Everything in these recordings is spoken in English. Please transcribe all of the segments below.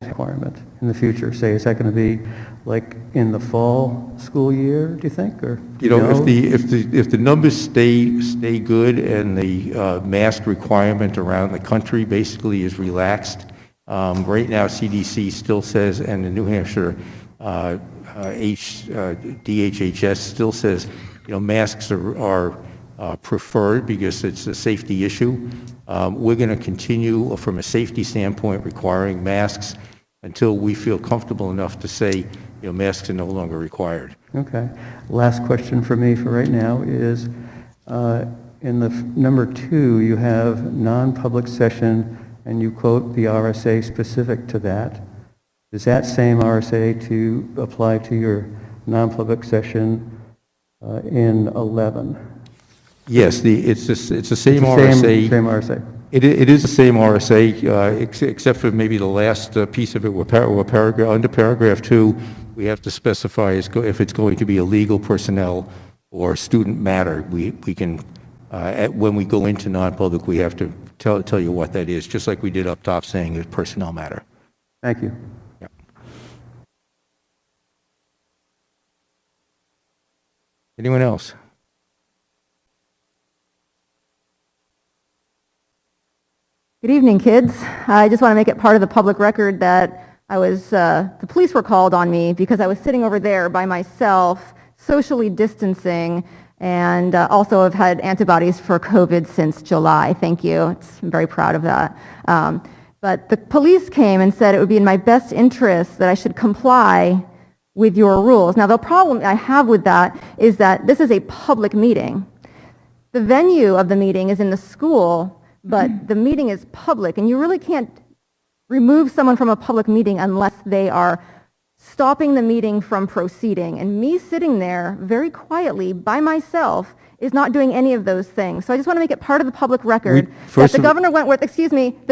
requirement in the future? Say, is that going to be like in the fall school year, do you think? Or if the numbers stay good and the mask requirement around the country basically is relaxed, right now CDC still says, and the New Hampshire DHHS still says, masks are preferred because it's a safety issue. We're going to continue from a safety standpoint requiring masks until we feel comfortable enough to say, masks are no longer required. Okay. Last question for me for right now is, in the number 2, you have non-public session, and you quote the RSA specific to that. Does that same RSA to apply to your non-public session in 11? Yes, it's the same RSA. Same RSA. It is the same RSA, except for maybe the last piece of it, under paragraph 2, we have to specify if it's going to be a legal personnel or student matter. We can, when we go into non-public, we have to tell you what that is, just like we did up top saying it's personnel matter. Thank you. Yeah. Anyone else? Good evening, kids. I just want to make it part of the public record that the police were called on me because I was sitting over there by myself, socially distancing, and also have had antibodies for COVID since July. Thank you. I'm very proud of that. But the police came and said it would be in my best interest that I should comply with your rules. Now, the problem I have with that is that this is a public meeting. The venue of the meeting is in the school, but the meeting is public, and you really can't remove someone from a public meeting unless they are stopping the meeting from proceeding. And me sitting there very quietly by myself is not doing any of those things. So I just want to make it part of the public record that the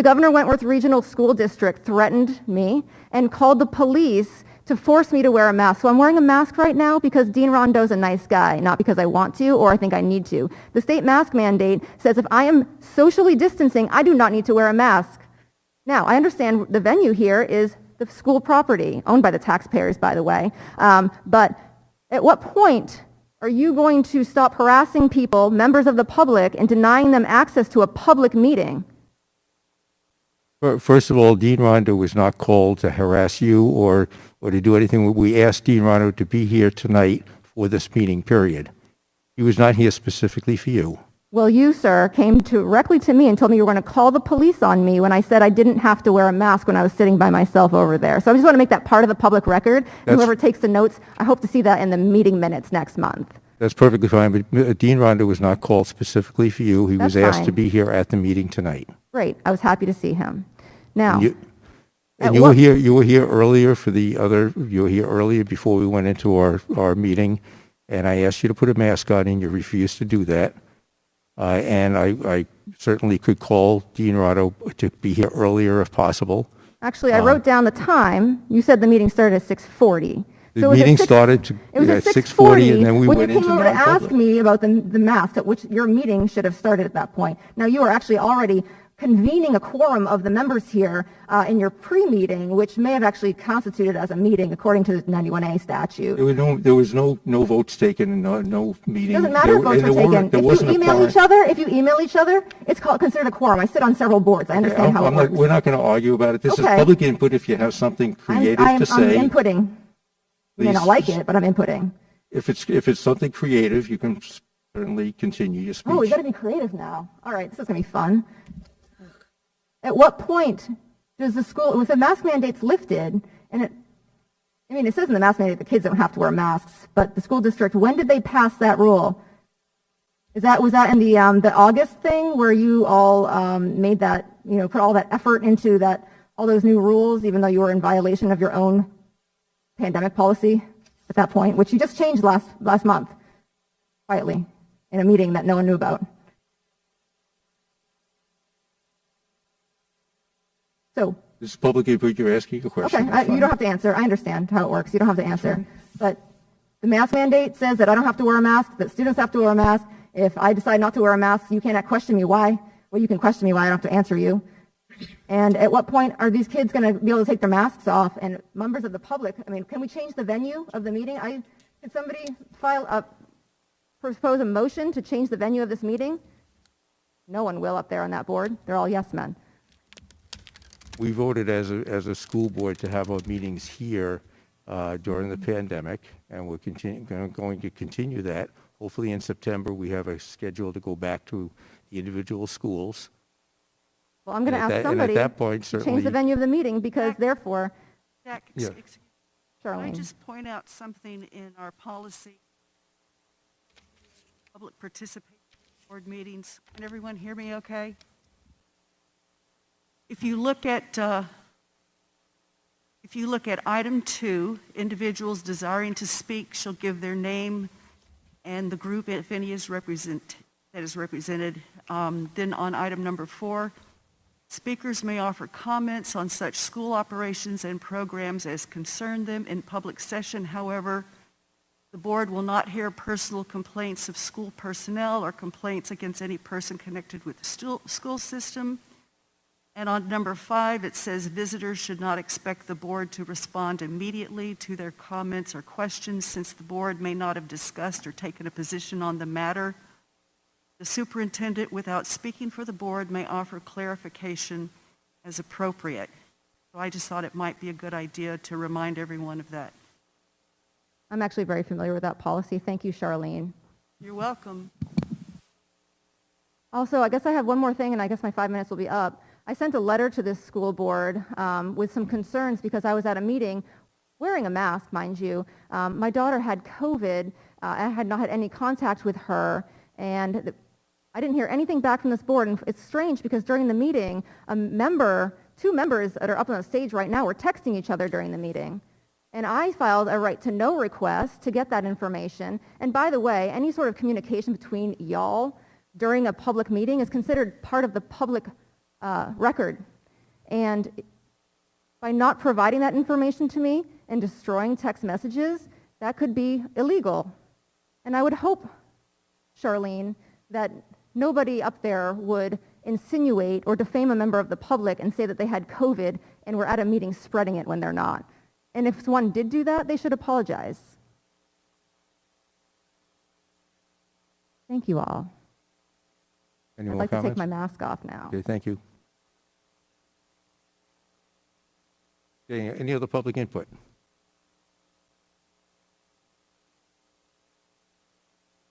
Governor Wentworth Regional School District threatened me and called the police to force me to wear a mask. So I'm wearing a mask right now because Dean Rondeau's a nice guy, not because I want to or I think I need to. The state mask mandate says if I am socially distancing, I do not need to wear a mask. Now, I understand the venue here is the school property, owned by the taxpayers, by the way. But at what point are you going to stop harassing people, members of the public, and denying them access to a public meeting? First of all, Dean Rondeau was not called to harass you or to do anything. We asked Dean Rondeau to be here tonight for this meeting, period. He was not here specifically for you. Well, you, sir, came directly to me and told me you were going to call the police on me when I said I didn't have to wear a mask when I was sitting by myself over there. So I just want to make that part of the public record. And whoever takes the notes, I hope to see that in the meeting minutes next month. That's perfectly fine, but Dean Rondeau was not called specifically for you. He was asked to be here at the meeting tonight. Great. I was happy to see him. Now, you were here. You were here earlier You were here earlier before we went into our meeting, and I asked you to put a mask on, and you refused to do that. And I certainly could call Dean Rondeau to be here earlier if possible. Actually, I wrote down the time. You said the meeting started at 6:40. The meeting started at 6:40, and then we went into non-public. When you came over to ask me about the mask, at which your meeting should have started at that point. Now, you are actually already convening a quorum of the members here in your pre-meeting, which may have actually constituted as a meeting according to the 91A statute. There was no votes taken, no meeting. It doesn't matter if votes were taken. If you email each other, it's considered a quorum. I sit on several boards. I understand how it works. We're not going to argue about it. This is public input. If you have something creative to say, I'm inputting. You may not like it, but I'm inputting. If it's something creative, you can certainly continue your speech. Oh, we got to be creative now. All right, this is going to be fun. At what point does the school, with the mask mandates lifted, and it says in the mask mandate the kids don't have to wear masks, but the school district, when did they pass that rule? Was that in the August thing where you all made that, put all that effort into all those new rules, even though you were in violation of your own pandemic policy at that point, which you just changed last month, quietly, in a meeting that no one knew about? So this is public input. You're asking a question. Okay, you don't have to answer. I understand how it works. You don't have to answer. Sure. But the mask mandate says that I don't have to wear a mask, that students have to wear a mask. If I decide not to wear a mask, you cannot question me why. Well, you can question me why. I don't have to answer you. And at what point are these kids going to be able to take their masks off? And members of the public, I mean, can we change the venue of the meeting? Can somebody propose a motion to change the venue of this meeting? No one will up there on that board. They're all yes men. We voted as a school board to have our meetings here during the pandemic, and we're going to continue that. Hopefully in September, we have a schedule to go back to the individual schools. Well, I'm going to ask somebody at that point, to change the venue of the meeting because therefore, Jack, Yeah. can I Charlene. just point out something in our policy, public participation board meetings? Can everyone hear me okay? If you look at item 2, individuals desiring to speak shall give their name and the group, if any, is represented. Then on item number 4, speakers may offer comments on such school operations and programs as concern them in public session. However, the board will not hear personal complaints of school personnel or complaints against any person connected with the school system. And on number 5, it says visitors should not expect the board to respond immediately to their comments or questions since the board may not have discussed or taken a position on the matter. The superintendent, without speaking for the board, may offer clarification as appropriate. So I just thought it might be a good idea to remind everyone of that. I'm actually very familiar with that policy. Thank you, Charlene. You're welcome. Also, I guess I have one more thing, and I guess my 5 minutes will be up. I sent a letter to this school board with some concerns because I was at a meeting wearing a mask, mind you. My daughter had COVID. I had not had any contact with her, and I didn't hear anything back from this board. And it's strange because during the meeting, two members that are up on the stage right now were texting each other during the meeting. And I filed a right to know request to get that information. And by the way, any sort of communication between y'all during a public meeting is considered part of the public record. And by not providing that information to me and destroying text messages, that could be illegal. And I would hope, Charlene, that nobody up there would insinuate or defame a member of the public and say that they had COVID and were at a meeting spreading it when they're not. And if one did do that, they should apologize. Thank you all. Any I'd more like to take comments? my mask off now. Okay, thank you. Okay, any other public input?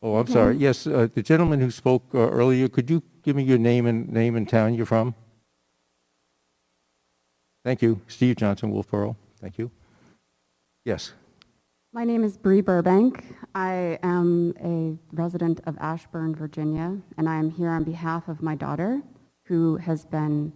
Oh, I'm sorry. Yes, the gentleman who spoke earlier, could you give me your name and town you're from? Thank you. Steve Johnson, Wolfeboro. Thank you. Yes. My name is Bree Burbank. I am a resident of Ashburn, Virginia, and I am here on behalf of my daughter, who has been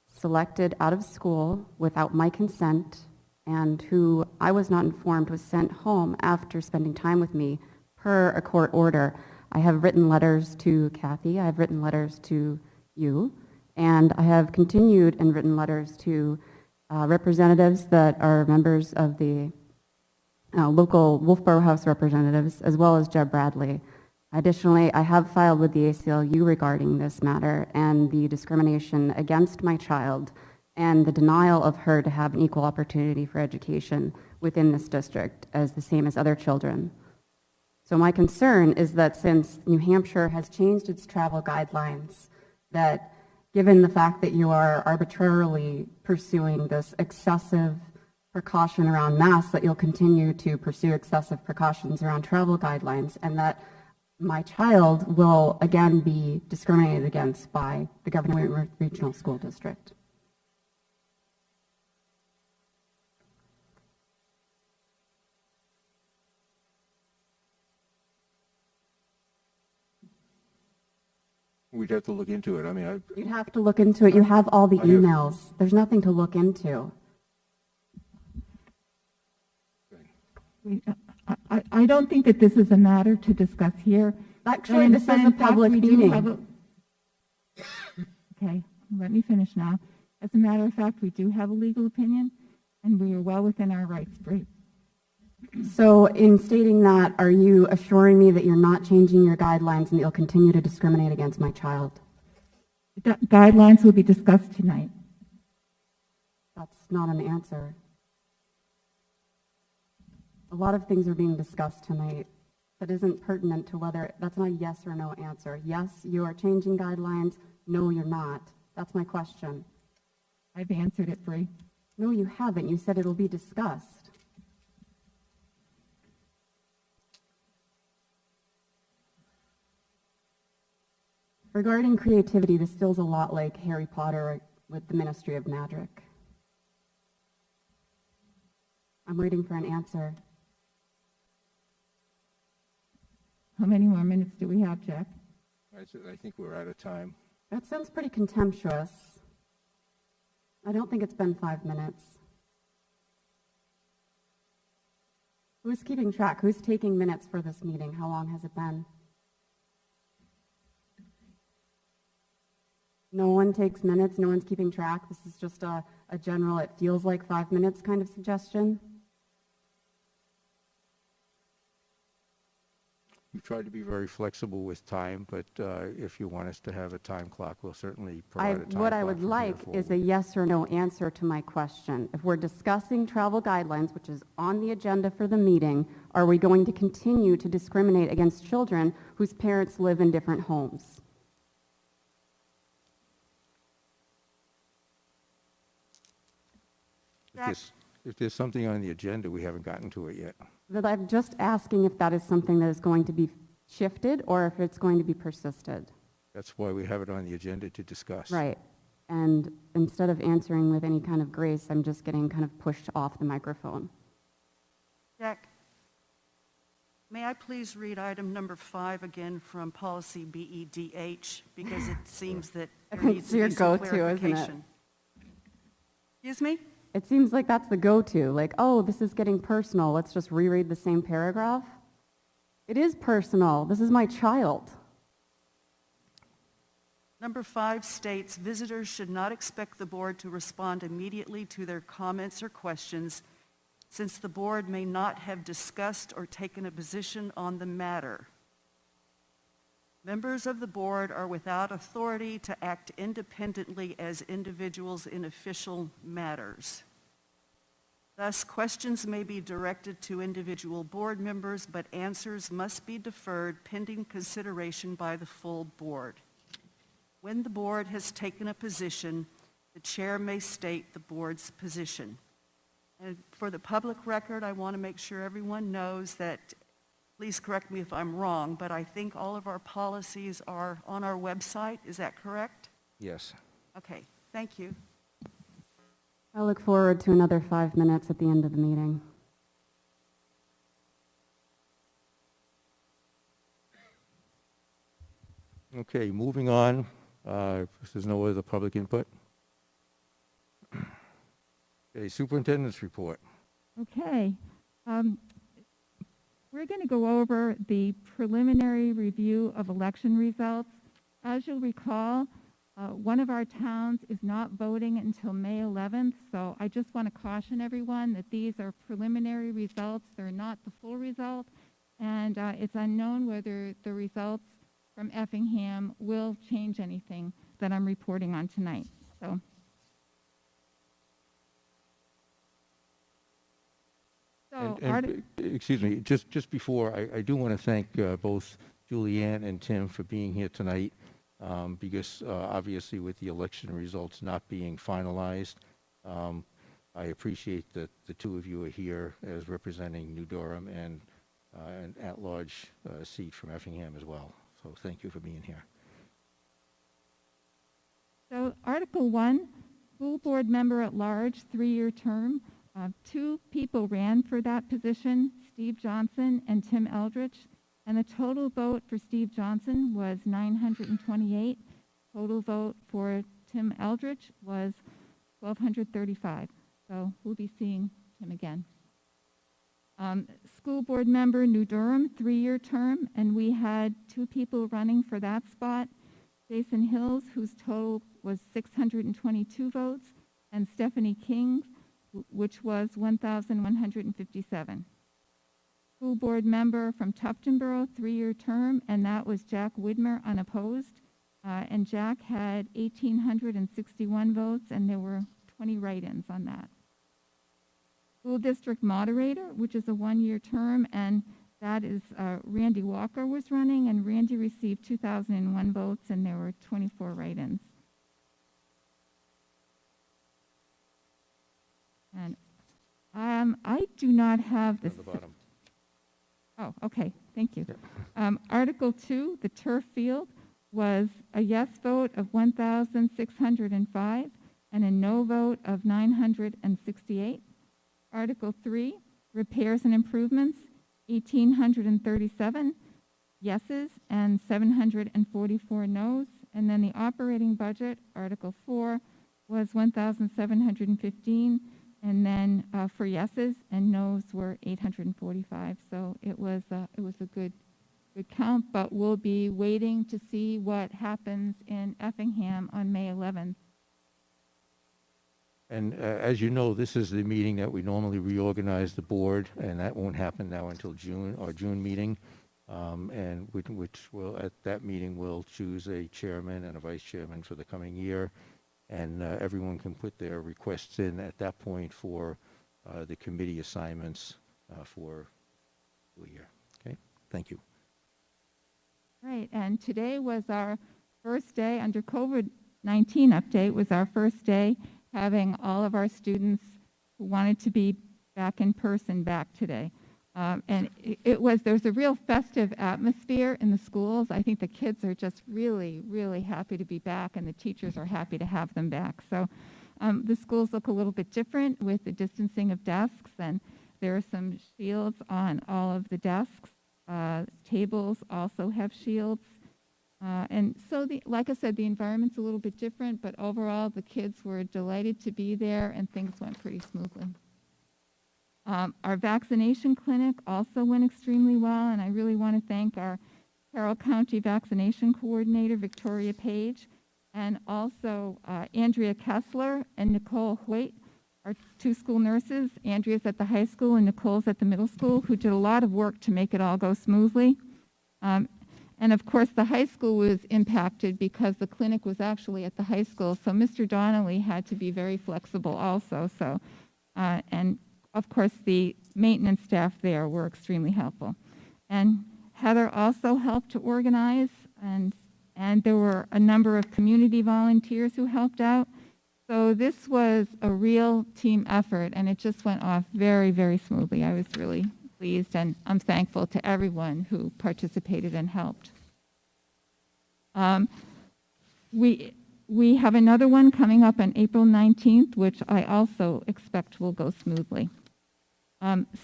selected out of school without my consent and who I was not informed was sent home after spending time with me per a court order. I have written letters to Kathy, I have written letters to you, and I have continued and written letters to representatives that are members of the local Wolfeboro House representatives, as well as Jeb Bradley. Additionally, I have filed with the ACLU regarding this matter and the discrimination against my child and the denial of her to have an equal opportunity for education within this district as the same as other children. So my concern is that since New Hampshire has changed its travel guidelines, that given the fact that you are arbitrarily pursuing this excessive precaution around masks, that you'll continue to pursue excessive precautions around travel guidelines, and that my child will again be discriminated against by the Governor Whitworth Regional School District. We'd have to look into it. I mean, You'd have to look into it. You have all the I have- emails. There's nothing to look into. I don't think that this is a matter to discuss here. Actually, And this is in a fact, public we do meeting. have a- Okay, let me finish now. As a matter of fact, we do have a legal opinion, and we are well within our rights. Bree. So in stating that, are you assuring me that you're not changing your guidelines and that you'll continue to discriminate against my child? The guidelines will be discussed tonight. That's not an answer. A lot of things are being discussed tonight that isn't pertinent to whether, that's not a yes or no answer. Yes, you are changing guidelines. No, you're not. That's my question. I've answered it, Bree. No, you haven't. You said it'll be discussed. Regarding creativity, this feels a lot like Harry Potter with the Ministry of Magic. I'm waiting for an answer. How many more minutes do we have, Jack? I think we're out of time. That sounds pretty contemptuous. I don't think it's been 5 minutes. Who's keeping track? Who's taking minutes for this meeting? How long has it been? No one takes minutes. No one's keeping track. This is just a general, it feels like 5 minutes kind of suggestion. We've tried to be very flexible with time, but if you want us to have a time clock, we'll certainly provide a time clock. What I would like is a yes or no answer to my question. If we're discussing travel guidelines, which is on the agenda for the meeting, are we going to continue to discriminate against children whose parents live in different homes? If there's something on the agenda, we haven't gotten to it yet. But I'm just asking if that is something that is going to be shifted or if it's going to be persisted. That's why we have it on the agenda to discuss. Right. And instead of answering with any kind of grace, I'm just getting kind of pushed off the microphone. Jack, may I please read item number 5 again from policy BEDH, because it seems that there needs to be some clarification. Isn't it? Excuse me? It seems like that's the go-to, like, oh, this is getting personal. Let's just reread the same paragraph. It is personal. This is my child. Number 5 states, visitors should not expect the board to respond immediately to their comments or questions, since the board may not have discussed or taken a position on the matter. Members of the board are without authority to act independently as individuals in official matters. Thus, questions may be directed to individual board members, but answers must be deferred pending consideration by the full board. When the board has taken a position, the chair may state the board's position. And for the public record, I want to make sure everyone knows that, please correct me if I'm wrong, but I think all of our policies are on our website. Is that correct? Yes. Okay, thank you. I look forward to another 5 minutes at the end of the meeting. Okay, moving on. If there's no other public input. Okay, superintendent's report. Okay. We're going to go over the preliminary review of election results. As you'll recall, one of our towns is not voting until May 11th, so I just want to caution everyone that these are preliminary results. They're not the full result, and it's unknown whether the results from Effingham will change anything that I'm reporting on tonight. Excuse me, just before, I do want to thank both Julianne and Tim for being here tonight, because obviously with the election results not being finalized, I appreciate that the two of you are here as representing New Durham and an at-large seat from Effingham as well. So thank you for being here. So Article 1, school board member at large, 3-year term. 2 people ran for that position, Steve Johnson and Tim Eldridge, and the total vote for Steve Johnson was 928. Total vote for Tim Eldridge was 1,235. So we'll be seeing Tim again. School board member, New Durham, 3-year term, and we had 2 people running for that spot. Jason Hills, whose total was 622 votes, and Stephanie King, which was 1,157. School board member from Tuftonboro, 3-year term, and that was Jack Widmer, unopposed. and Jack had 1,861 votes, and there were 20 write-ins on that. School district moderator, which is a one-year term, and that is Randy Walker was running, and Randy received 2,001 votes, and there were 24 write-ins. And I do not have this. On the bottom. Oh, okay, thank you. Article 2, the turf field, was a yes vote of 1,605 and a no vote of 968. Article 3, repairs and improvements, 1,837 yeses and 744 noes. And then the operating budget, Article 4, was 1,715, and then for yeses and noes were 845. So it was a good count, but we'll be waiting to see what happens in Effingham on May 11th. And as you know, this is the meeting that we normally reorganize the board, and that won't happen now until June, our June meeting. And which will, at that meeting, we'll choose a chairman and a vice chairman for the coming year. And everyone can put their requests in at that point for the committee assignments for the year. Okay, thank you. Right, and today was our first day under COVID-19 update, was our first day having all of our students who wanted to be back in person back today. And there's a real festive atmosphere in the schools. I think the kids are just really, really happy to be back, and the teachers are happy to have them back. So the schools look a little bit different with the distancing of desks, and there are some shields on all of the desks. Tables also have shields. And so, like I said, the environment's a little bit different, but overall the kids were delighted to be there, and things went pretty smoothly. Our vaccination clinic also went extremely well, and I really want to thank our Carroll County Vaccination Coordinator, Victoria Page, and also Andrea Kessler and Nicole Hoyt, our two school nurses. Andrea's at the high school and Nicole's at the middle school, who did a lot of work to make it all go smoothly. And of course, the high school was impacted because the clinic was actually at the high school, so Mr. Donnelly had to be very flexible also. So, and of course, the maintenance staff there were extremely helpful. And Heather also helped to organize, and there were a number of community volunteers who helped out. So this was a real team effort, and it just went off very, very smoothly. I was really pleased, and I'm thankful to everyone who participated and helped. We have another one coming up on April 19th, which I also expect will go smoothly.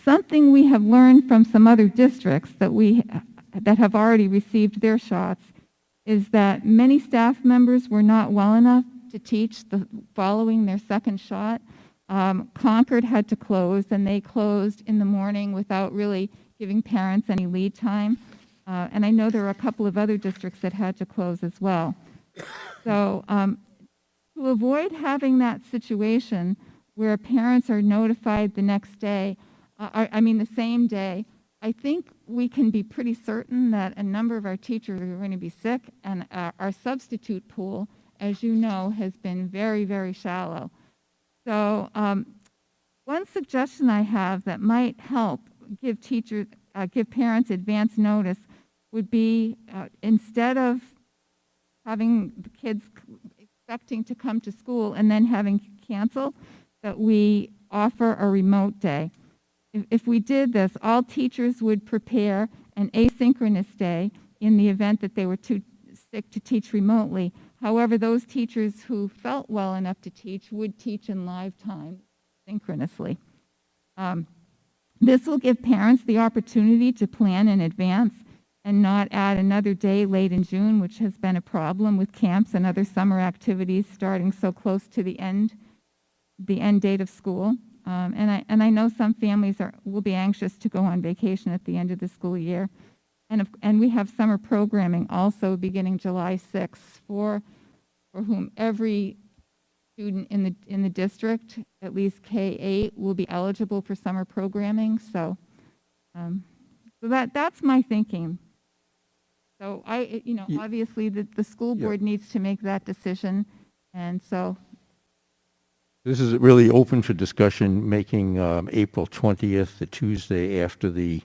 Something we have learned from some other districts that have already received their shots is that many staff members were not well enough to teach following their second shot. Concord had to close, and they closed in the morning without really giving parents any lead time. And I know there are a couple of other districts that had to close as well. So to avoid having that situation where parents are notified the next day, the same day, I think we can be pretty certain that a number of our teachers are going to be sick, and our substitute pool, as you know, has been very, very shallow. So one suggestion I have that might help give parents advance notice would be instead of having the kids expecting to come to school and then having cancel, that we offer a remote day. If we did this, all teachers would prepare an asynchronous day in the event that they were too sick to teach remotely. However, those teachers who felt well enough to teach would teach in live time synchronously. This will give parents the opportunity to plan in advance and not add another day late in June, which has been a problem with camps and other summer activities starting so close to the end date of school. And I know some families will be anxious to go on vacation at the end of the school year. And we have summer programming also beginning July 6th for whom every student in the district, at least K-8, will be eligible for summer programming. So, that's my thinking. So Ye- obviously the school Yeah. board needs to make that decision. And so, This is really open for discussion, making April 20th, the Tuesday after the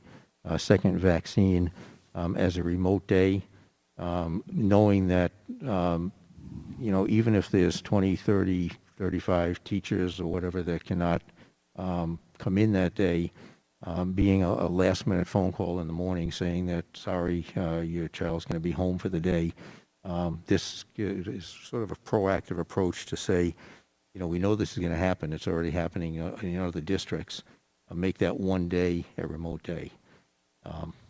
second vaccine, as a remote day, knowing that, even if there's 20, 30, 35 teachers or whatever that cannot come in that day, being a last-minute phone call in the morning saying that, sorry, your child's going to be home for the day. This is sort of a proactive approach to say, we know this is going to happen. It's already happening in other districts. Make that one day a remote day.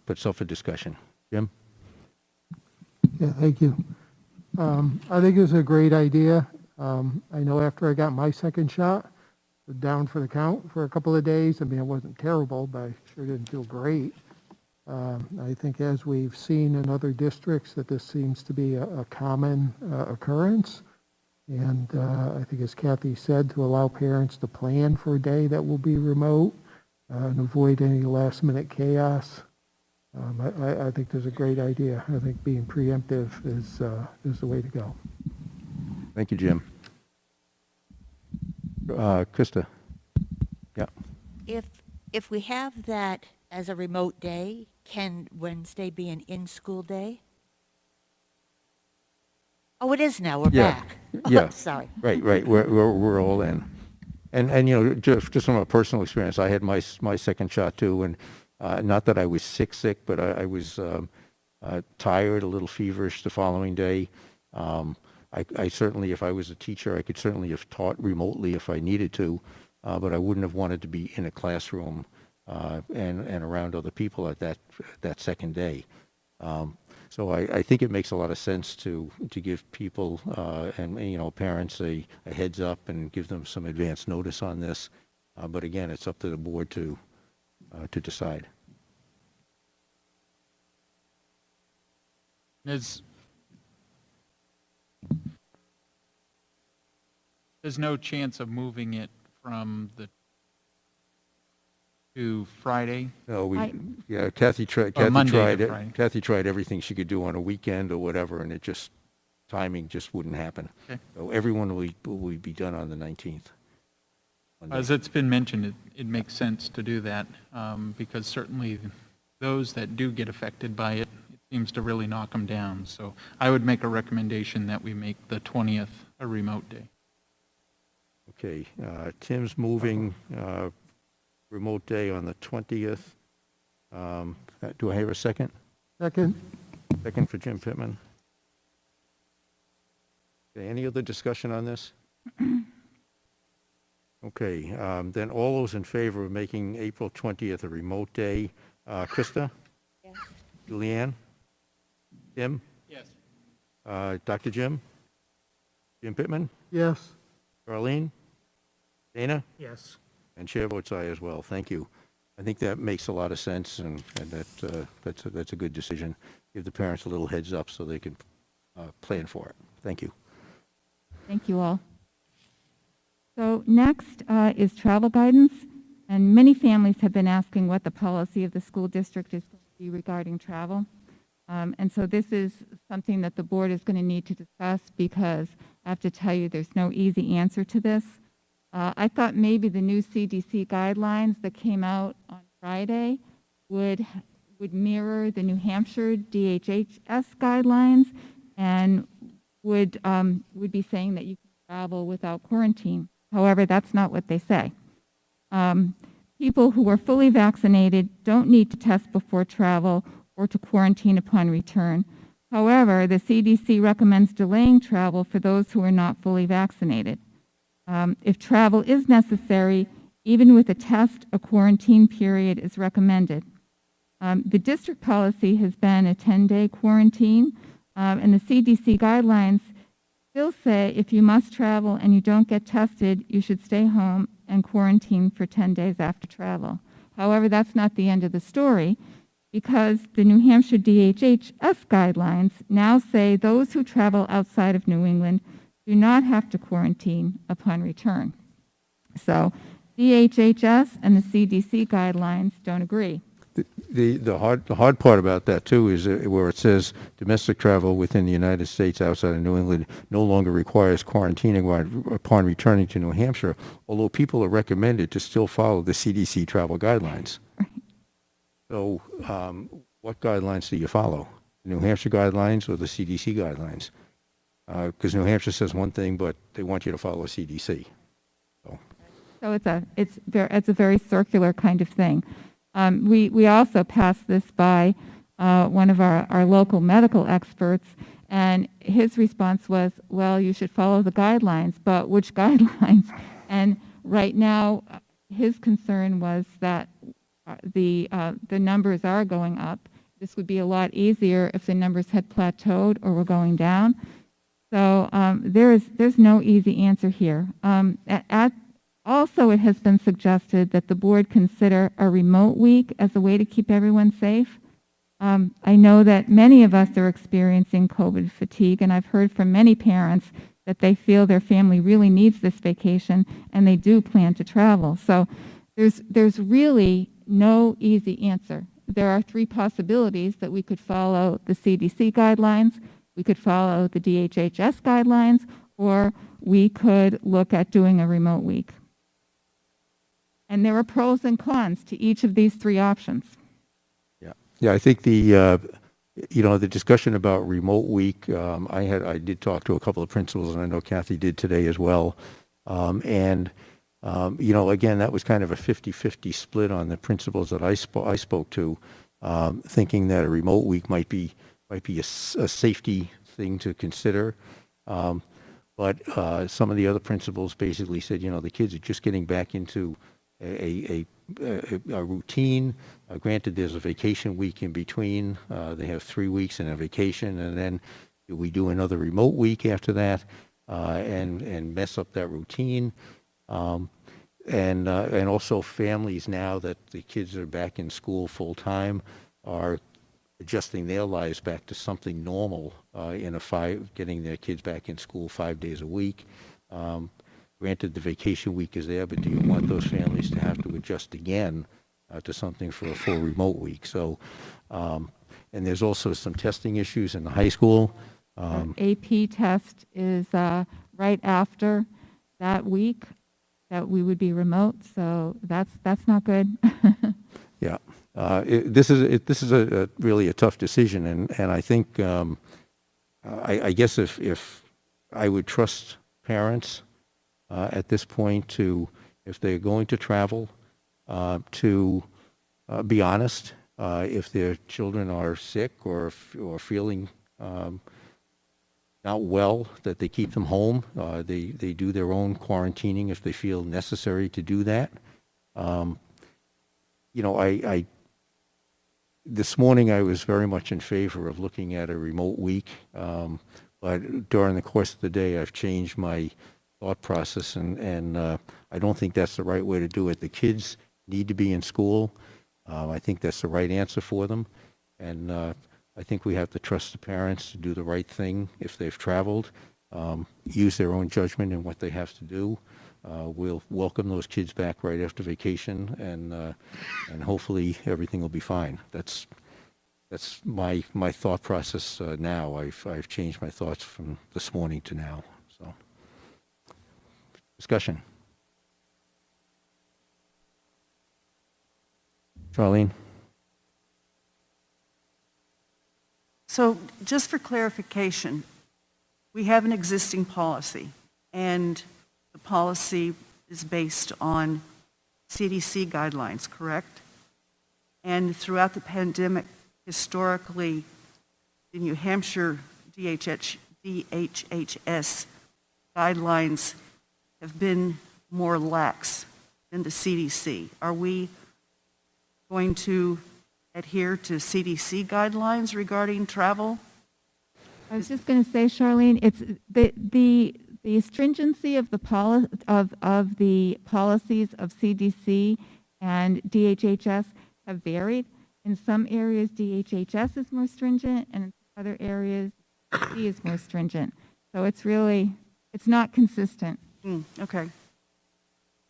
But so for discussion. Jim? Yeah, thank you. I think it's a great idea. I know after I got my second shot, down for the count for a couple of days. I mean, it wasn't terrible, but I sure didn't feel great. I think as we've seen in other districts that this seems to be a common occurrence. And I think as Kathy said, to allow parents to plan for a day that will be remote and avoid any last minute chaos. I think there's a great idea. I think being preemptive is the way to go. Thank you, Jim. Krista? Yeah. If we have that as a remote day, can Wednesday be an in-school day? Oh, it is now. We're Yeah. back. Yeah. Oh, sorry. Right. We're all in. And just from a personal experience, I had my second shot too, and not that I was sick, but I was tired, a little feverish the following day. I certainly, if I was a teacher, I could certainly have taught remotely if I needed to, but I wouldn't have wanted to be in a classroom and around other people at that second day. So I think it makes a lot of sense to give people and parents a heads up and give them some advance notice on this. But again, it's up to the board to decide. There's no chance of moving it from to Friday? No, Kathy tried Monday to Friday. Kathy tried everything she could do on a weekend or whatever, and timing just wouldn't happen. Okay. So everyone will be done on the 19th. Monday. As it's been mentioned, it makes sense to do that because certainly those that do get affected by it, it seems to really knock them down. So I would make a recommendation that we make the 20th a remote day. Okay, Tim's moving remote day on the 20th. Do I hear a second? Second. Second for Jim Pittman. Okay, any other discussion on this? Okay, then all those in favor of making April 20th a remote day, Krista? Yes. Julianne? Tim? Yes. Dr. Jim? Jim Pittman? Yes. Darlene? Dana? Yes. And chair votes aye as well. Thank you. I think that makes a lot of sense, and that's a good decision. Give the parents a little heads up so they can plan for it. Thank you. thank you all. So next is travel guidance, and many families have been asking what the policy of the school district is going to be regarding travel. And so this is something that the board is going to need to discuss because I have to tell you there's no easy answer to this. I thought maybe the new CDC guidelines that came out on Friday would mirror the New Hampshire DHHS guidelines and would be saying that you can travel without quarantine. However, that's not what they say. People who are fully vaccinated don't need to test before travel or to quarantine upon return. However, the CDC recommends delaying travel for those who are not fully vaccinated. If travel is necessary, even with a test, a quarantine period is recommended. The district policy has been a 10-day quarantine, and the CDC guidelines still say if you must travel and you don't get tested, you should stay home and quarantine for 10 days after travel. However, that's not the end of the story, because the New Hampshire DHHS guidelines now say those who travel outside of New England do not have to quarantine upon return. So DHHS and the CDC guidelines don't agree. the hard part about that too is where it says domestic travel within the United States outside of New England no longer requires quarantining upon returning to New Hampshire, although people are recommended to still follow the CDC travel guidelines. So what guidelines do you follow? The New Hampshire guidelines or the CDC guidelines? Because New Hampshire says one thing, but they want you to follow CDC. So it's a very circular kind of thing. We also passed this by one of our local medical experts, and his response was, well, you should follow the guidelines, but which guidelines? And right now, his concern was that the numbers are going up. This would be a lot easier if the numbers had plateaued or were going down. So there's no easy answer here. Also, it has been suggested that the board consider a remote week as a way to keep everyone safe. I know that many of us are experiencing COVID fatigue, and I've heard from many parents that they feel their family really needs this vacation, and they do plan to travel. So there's really no easy answer. There are three possibilities: that we could follow the CDC guidelines, we could follow the DHHS guidelines, or we could look at doing a remote week. And there are pros and cons to each of these three options. Yeah, I think the discussion about remote week, I did talk to a couple of principals, and I know Kathy did today as well. Again, that was kind of a 50-50 split on the principals that I spoke to, thinking that a remote week might be a safety thing to consider. But some of the other principals basically said, the kids are just getting back into a routine. Granted, there's a vacation week in between. They have 3 weeks in a vacation, and then we do another remote week after that, and mess up that routine. And also families, now that the kids are back in school full time, are adjusting their lives back to something normal, getting their kids back in school 5 days a week. Granted, the vacation week is there, but do you want those families to have to adjust again to something for a full remote week? So, and there's also some testing issues in the high school. AP test is right after that week that we would be remote, so that's not good. Yeah, this is a really a tough decision, and I think I guess if I would trust parents at this point if they're going to travel, to be honest. If their children are sick or feeling not well, that they keep them home. They do their own quarantining if they feel necessary to do that. This morning I was very much in favor of looking at a remote week, but during the course of the day I've changed my thought process, and I don't think that's the right way to do it. The kids need to be in school. I think that's the right answer for them, and I think we have to trust the parents to do the right thing if they've traveled, use their own judgment in what they have to do. We'll welcome those kids back right after vacation, and hopefully everything will be fine. That's my thought process now. I've changed my thoughts from this morning to now. So, discussion. Charlene? So just for clarification, we have an existing policy, and the policy is based on CDC guidelines, correct? And throughout the pandemic, historically, the New Hampshire DHHS guidelines have been more lax than the CDC. Are we going to adhere to CDC guidelines regarding travel? I was just going to say, Charlene, it's the stringency of the policies of CDC and DHHS have varied. In some areas, DHHS is more stringent, and in other areas, CDC is more stringent. So it's not consistent. Okay.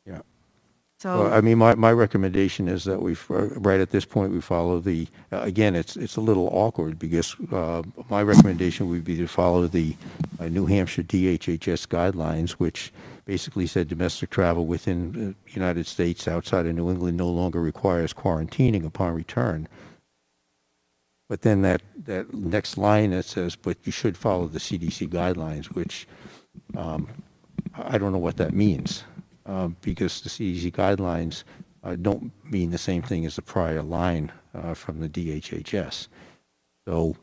Yeah. Well, I So, mean, my recommendation is that right at this point, we follow the, again, it's a little awkward because my recommendation would be to follow the New Hampshire DHHS guidelines, which basically said domestic travel within the United States outside of New England no longer requires quarantining upon return. But then that next line that says, but you should follow the CDC guidelines, which I don't know what that means. Because the CDC guidelines don't mean the same thing as the prior line from the DHHS. So,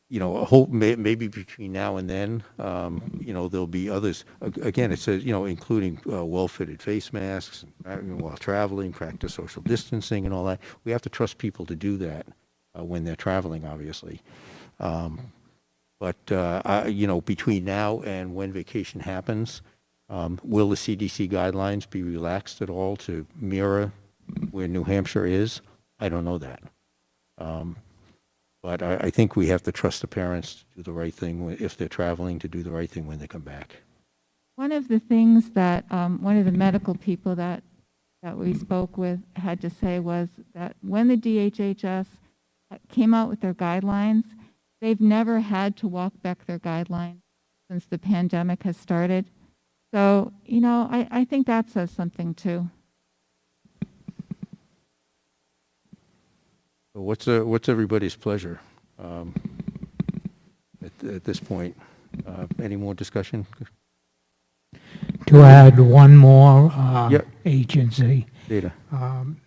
you know, I hope maybe between now and then, you know, there'll be others. Again, it says, you know, including well-fitted face masks while traveling, practice social distancing and all that. We have to trust people to do that when they're traveling, obviously. But, you know, between now and when vacation happens, will the CDC guidelines be relaxed at all to mirror where New Hampshire is? I don't know that. But I think we have to trust the parents to do the right thing if they're traveling, to do the right thing when they come back. One of the things that one of the medical people that we spoke with had to say was that when the DHHS came out with their guidelines, they've never had to walk back their guidelines since the pandemic has started. So, you know, I think that says something too. So what's everybody's pleasure at this point? Any more discussion? To add one more Yep. agency, Data.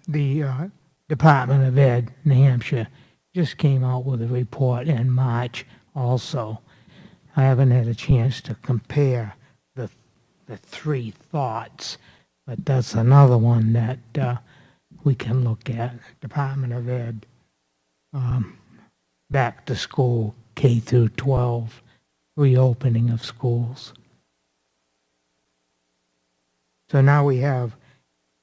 the Department of Ed, New Hampshire, just came out with a report in March also. I haven't had a chance to compare the three thoughts, but that's another one that we can look at. Department of Ed, back to school, K through 12, reopening of schools. So now we have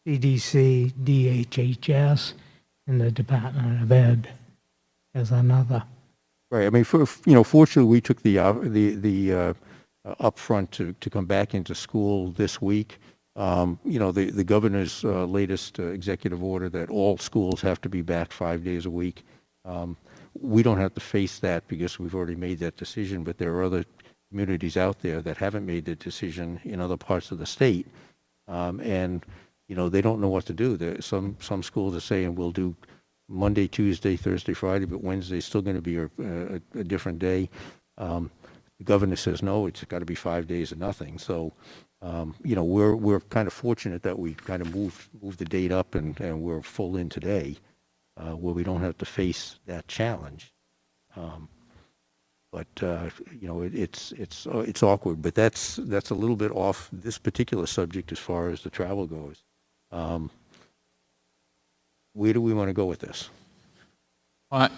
CDC, DHHS, and the Department of Ed as another. Right. I mean, you know, fortunately, we took the upfront to come back into school this week. You know, the governor's latest executive order that all schools have to be back 5 days a week. We don't have to face that because we've already made that decision, but there are other communities out there that haven't made the decision in other parts of the state. And, you know, they don't know what to do. Some schools are saying we'll do Monday, Tuesday, Thursday, Friday, but Wednesday's still going to be a different day. The governor says, no, it's got to be 5 days or nothing. So, you know, we're kind of fortunate that we kind of moved the date up and we're full in today, where we don't have to face that challenge. But you know, it's awkward. But that's a little bit off this particular subject as far as the travel goes. Where do we want to go with this? I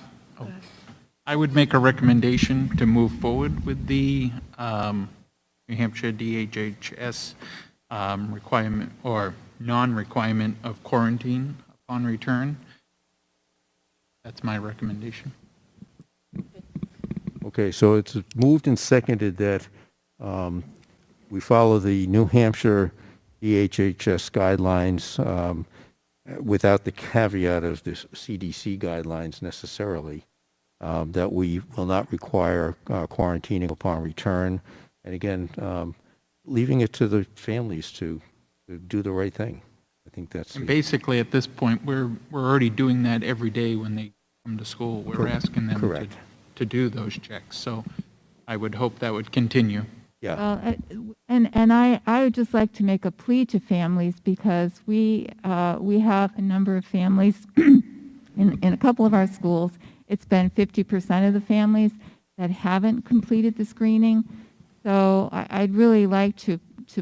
would make a recommendation to move forward with the New Hampshire DHHS requirement or non-requirement of quarantine upon return. That's my recommendation. Okay, so it's moved and seconded that we follow the New Hampshire DHHS guidelines without the caveat of the CDC guidelines necessarily, that we will not require quarantining upon return. And again, leaving it to the families to do the right thing. I think that's basically at this point we're already doing that every day when they come to school. We're asking them to do those checks. So I would hope that would continue. Yeah. And I would just like to make a plea to families because we have a number of families in a couple of our schools. It's been 50% of the families that haven't completed the screening. So I'd really like to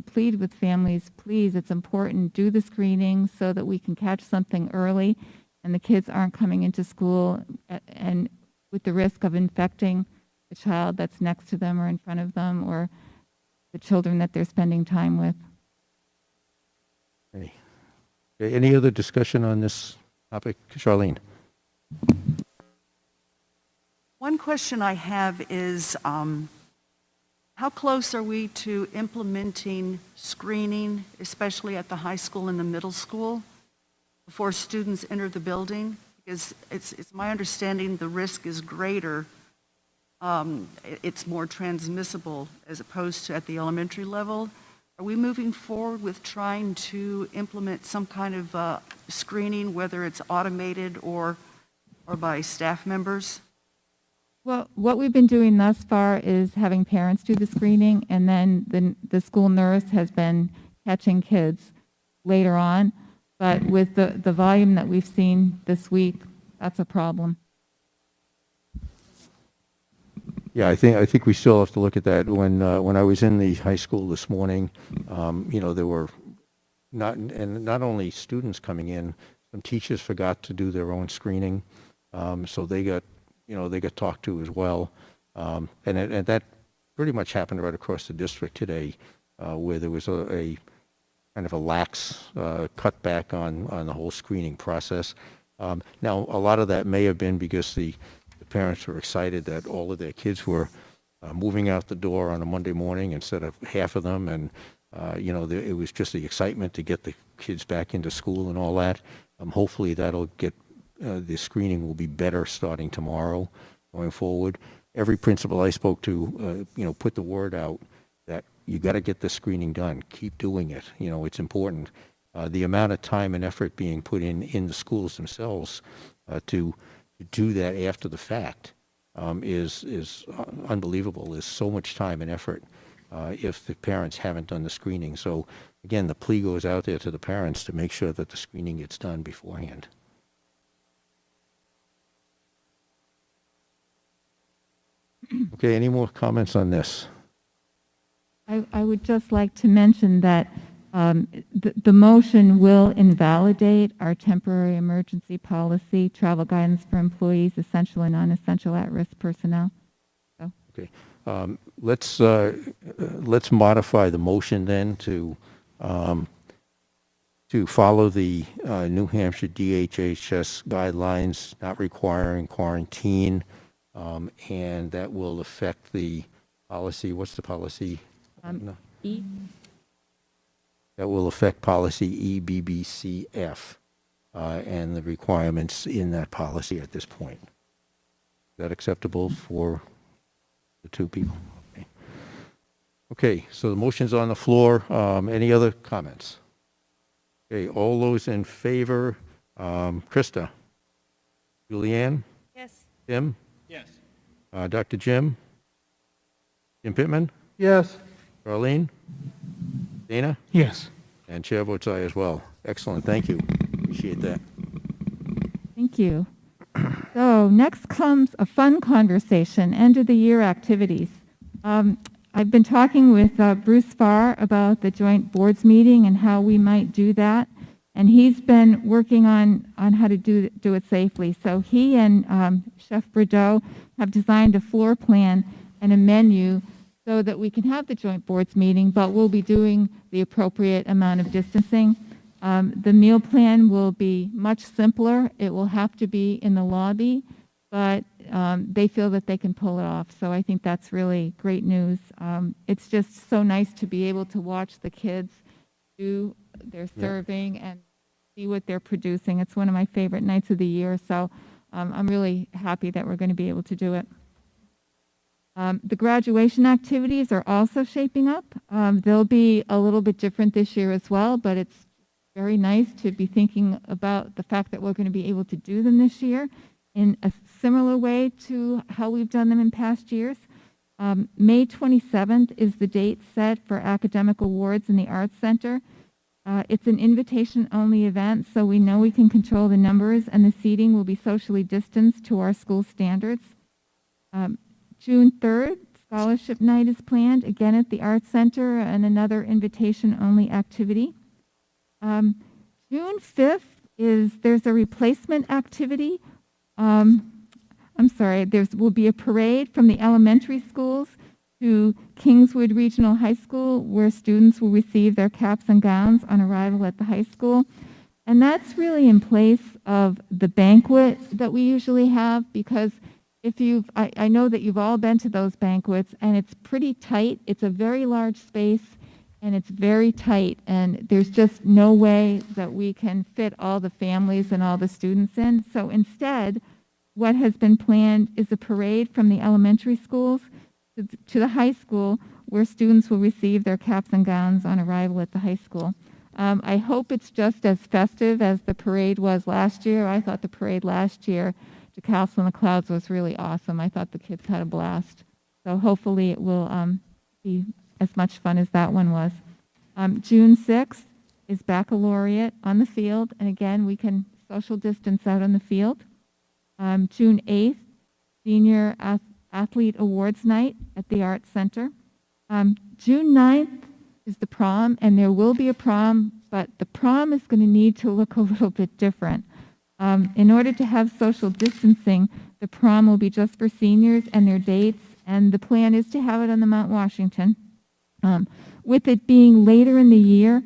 plead with families, please, it's important, do the screening so that we can catch something early and the kids aren't coming into school and with the risk of infecting the child that's next to them or in front of them or the children that they're spending time with. Okay. Any other discussion on this topic? Charlene? one question I have is, How close are we to implementing screening, especially at the high school and the middle school, before students enter the building? Because it's my understanding the risk is greater. It's more transmissible as opposed to at the elementary level. Are we moving forward with trying to implement some kind of screening, whether it's automated or by staff members? Well, what we've been doing thus far is having parents do the screening, and then the school nurse has been catching kids later on. But with the volume that we've seen this week, that's a problem. Yeah, I think we still have to look at that. When I was in the high school this morning, there were not only students coming in, some teachers forgot to do their own screening, so they got talked to as well, and that pretty much happened right across the district today, where there was a kind of a lax cutback on the whole screening process. Now, a lot of that may have been because the parents were excited that all of their kids were moving out the door on a Monday morning instead of half of them, and it was just the excitement to get the kids back into school and all that. Hopefully that'll get, the screening will be better starting tomorrow going forward. Every principal I spoke to, put the word out that you got to get the screening done. Keep doing it. It's important. The amount of time and effort being put in the schools themselves to do that after the fact is unbelievable. There's so much time and effort if the parents haven't done the screening. So again, the plea goes out there to the parents to make sure that the screening gets done beforehand. Okay, any more comments on this? I would just like to mention that the motion will invalidate our temporary emergency policy, travel guidance for employees, essential and non-essential at-risk personnel. So. Okay, let's modify the motion then to follow the New Hampshire DHHS guidelines, not requiring quarantine, and that will affect the policy. What's the policy? No. E. That will affect policy EBBCF and the requirements in that policy at this point. Is that acceptable for the two people? Okay, so the motion's on the floor. Any other comments? Okay, all those in favor, Krista? Julianne? Yes. Tim? Yes. Dr. Jim Pittman? Yes. Darlene? Dana? Yes. And chair votes aye as well. Excellent, thank you. Appreciate that. Thank you. So next comes a fun conversation, end of the year activities. I've been talking with Bruce Farr about the joint boards meeting and how we might do that. And he's been working on how to do it safely. So he and Chef Bordeaux have designed a floor plan and a menu so that we can have the joint boards meeting, but we'll be doing the appropriate amount of distancing. The meal plan will be much simpler. It will have to be in the lobby, but they feel that they can pull it off. So I think that's really great news. It's just so nice to be able to watch the kids do their serving and see what they're producing. It's one of my favorite nights of the year. So I'm really happy that we're going to be able to do it. The graduation activities are also shaping up. They'll be a little bit different this year as well, but it's very nice to be thinking about the fact that we're going to be able to do them this year in a similar way to how we've done them in past years. May 27th is the date set for academic awards in the Arts Center. It's an invitation-only event, so we know we can control the numbers, and the seating will be socially distanced to our school standards. June 3rd, scholarship night is planned, again at the Arts Center, and another invitation-only activity. June 5th there's a replacement activity. There will be a parade from the elementary schools to Kingswood Regional High School, where students will receive their caps and gowns on arrival at the high school. And that's really in place of the banquet that we usually have, because I know that you've all been to those banquets, and it's pretty tight. It's a very large space, and it's very tight, and there's just no way that we can fit all the families and all the students in. So instead, what has been planned is a parade from the elementary schools to the high school, where students will receive their caps and gowns on arrival at the high school. I hope it's just as festive as the parade was last year. I thought the parade last year to Castle in the Clouds was really awesome. I thought the kids had a blast. So hopefully it will be as much fun as that one was. June 6th is baccalaureate on the field, and again, we can social distance out on the field. June 8th, senior athlete awards night at the Arts Center. June 9th is the prom, and there will be a prom, but the prom is going to need to look a little bit different. In order to have social distancing, the prom will be just for seniors and their dates, and the plan is to have it on the Mount Washington. With it being later in the year,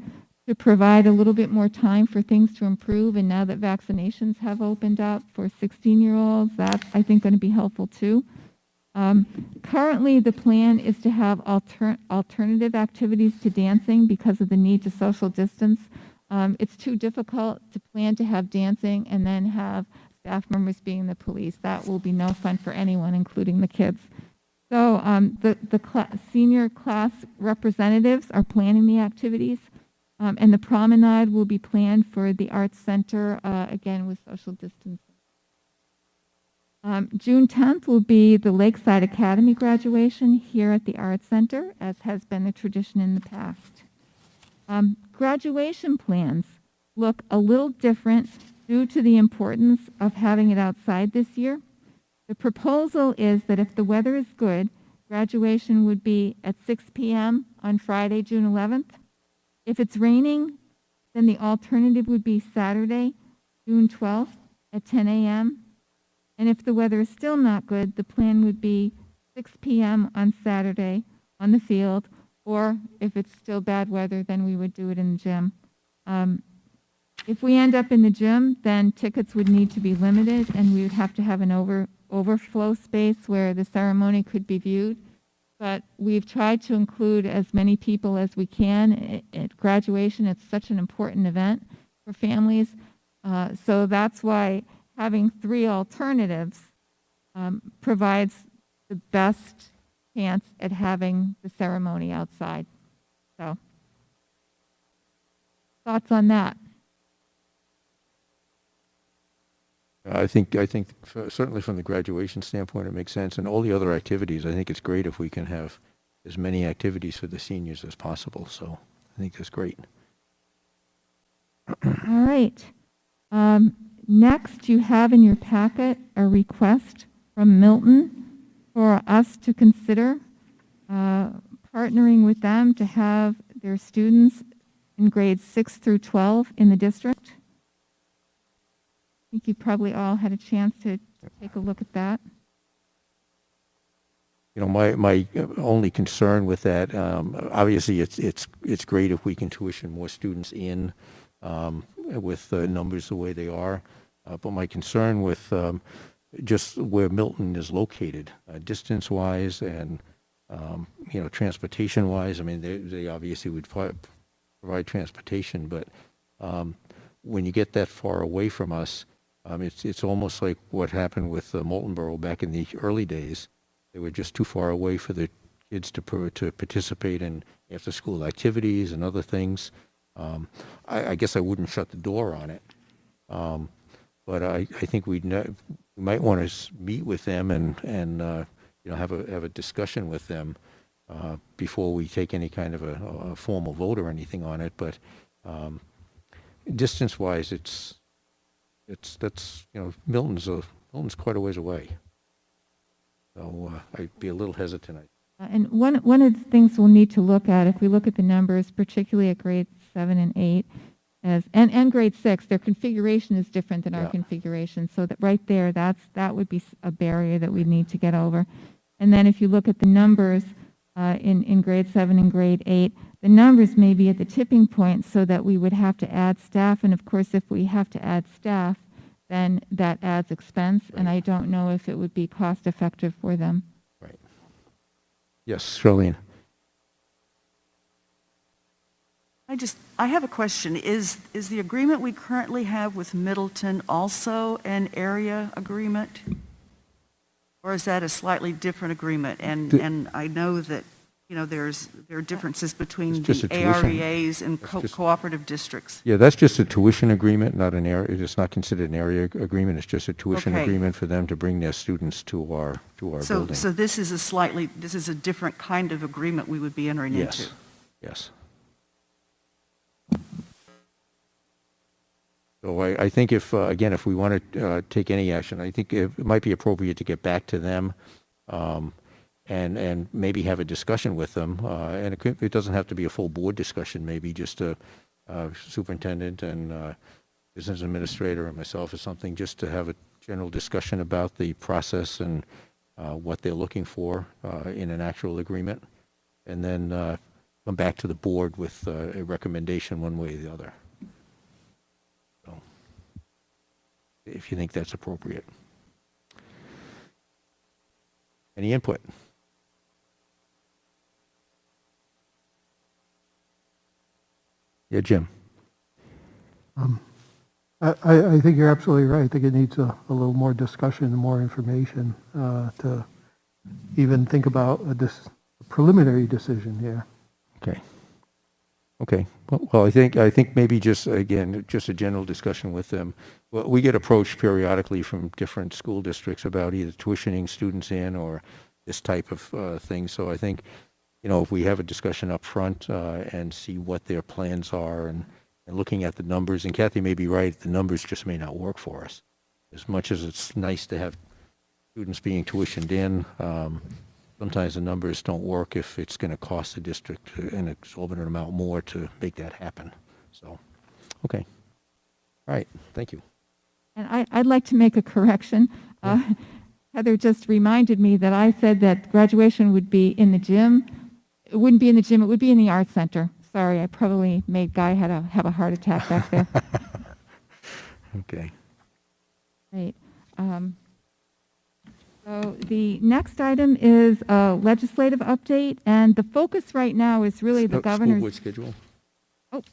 to provide a little bit more time for things to improve, and now that vaccinations have opened up for 16-year-olds, that's, I think, going to be helpful too. Currently, the plan is to have alternative activities to dancing because of the need to social distance. It's too difficult to plan to have dancing and then have staff members being the police. That will be no fun for anyone, including the kids. So the senior class representatives are planning the activities, and the promenade will be planned for the Arts Center, again with social distancing. June 10th will be the Lakeside Academy graduation here at the Arts Center, as has been the tradition in the past. Graduation plans look a little different due to the importance of having it outside this year. The proposal is that if the weather is good, graduation would be at 6 p.m. on Friday, June 11th. If it's raining, then the alternative would be Saturday, June 12th at 10 a.m. And if the weather is still not good, the plan would be 6 p.m. on Saturday on the field, or if it's still bad weather, then we would do it in the gym. If we end up in the gym, then tickets would need to be limited, and we would have to have an overflow space where the ceremony could be viewed. But we've tried to include as many people as we can. At graduation, it's such an important event for families. So that's why having 3 alternatives provides the best chance at having the ceremony outside. So, thoughts on that? I think certainly from the graduation standpoint, it makes sense. And all the other activities, I think it's great if we can have as many activities for the seniors as possible. So I think that's great. All right. Next, you have in your packet a request from Milton for us to consider partnering with them to have their students in grades 6 through 12 in the district. I think you probably all had a chance to take a look at that. You know, my only concern with that, obviously, it's great if we can tuition more students in with the numbers the way they are. But my concern with just where Milton is located, distance-wise and you know, transportation-wise. I mean, they obviously would provide transportation, but when you get that far away from us, it's almost like what happened with Wolfeboro back in the early days. They were just too far away for the kids to participate in after-school activities and other things. I guess I wouldn't shut the door on it, but I think we might want to meet with them and you know, have a discussion with them before we take any kind of a formal vote or anything on it. But distance-wise, that's you know, Milton's quite a ways away, so I'd be a little hesitant. And one of the things we'll need to look at, if we look at the numbers, particularly at grades 7 and 8, and grade 6, their configuration is different than our configuration. So that right there, that would be a barrier that we need to get over. And then if you look at the numbers in grade 7 and grade 8, the numbers may be at the tipping point so that we would have to add staff. And of course, if we have to add staff, then that adds expense, and I don't know if it would be cost effective for them. Right. Yes, Charlene. I have a question. Is the agreement we currently have with Middleton also an area agreement? Or is that a slightly different agreement? And I know that, you know, there are differences between It's just the a tuition. AREAs and cooperative districts. Yeah, that's just a tuition agreement, not an area. It's not considered an area agreement. It's just a tuition Okay. agreement for them to bring their students to our building. So this is a different kind of agreement we would be entering into? Yes, yes. So I think if, again, if we want to take any action, I think it might be appropriate to get back to them and maybe have a discussion with them. And it doesn't have to be a full board discussion, maybe just a superintendent and business administrator and myself or something, just to have a general discussion about the process and what they're looking for in an actual agreement. And then come back to the board with a recommendation one way or the other. If you think that's appropriate. Any input? Yeah, Jim. I think you're absolutely right. I think it needs a little more discussion and more information to even think about this preliminary decision here. Okay. Okay. Well, I think maybe just, again, just a general discussion with them. Well, we get approached periodically from different school districts about either tuitioning students in or this type of thing. So I think, you know, if we have a discussion up front and see what their plans are and looking at the numbers, and Kathy may be right, the numbers just may not work for us. As much as it's nice to have students being tuitioned in, sometimes the numbers don't work if it's going to cost the district an exorbitant amount more to make that happen. So, okay. All right. Thank you. And I'd like to make a correction. Heather just reminded me that I said that graduation would be in the gym. It wouldn't be in the gym, it would be in the Arts Center. Sorry, I probably made Guy have a heart attack back there. Okay. Right. So the next item is a legislative update, and the focus right now is really the governor's... School board schedule. Oh.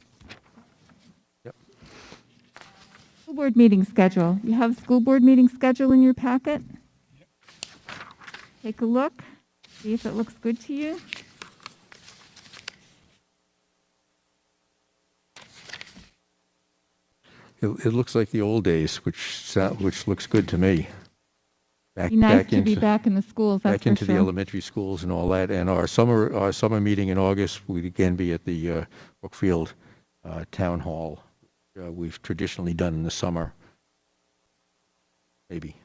Yep. School board meeting schedule. You have school board meeting schedule in your packet? Yep. Take a look, see if it looks good to you. It looks like the old days, which looks good to me. Be nice to be back in the schools, that's back into for the sure. elementary schools and all that. And our summer meeting in August, we'd again be at the Brookfield Town Hall. We've traditionally done in the summer, maybe,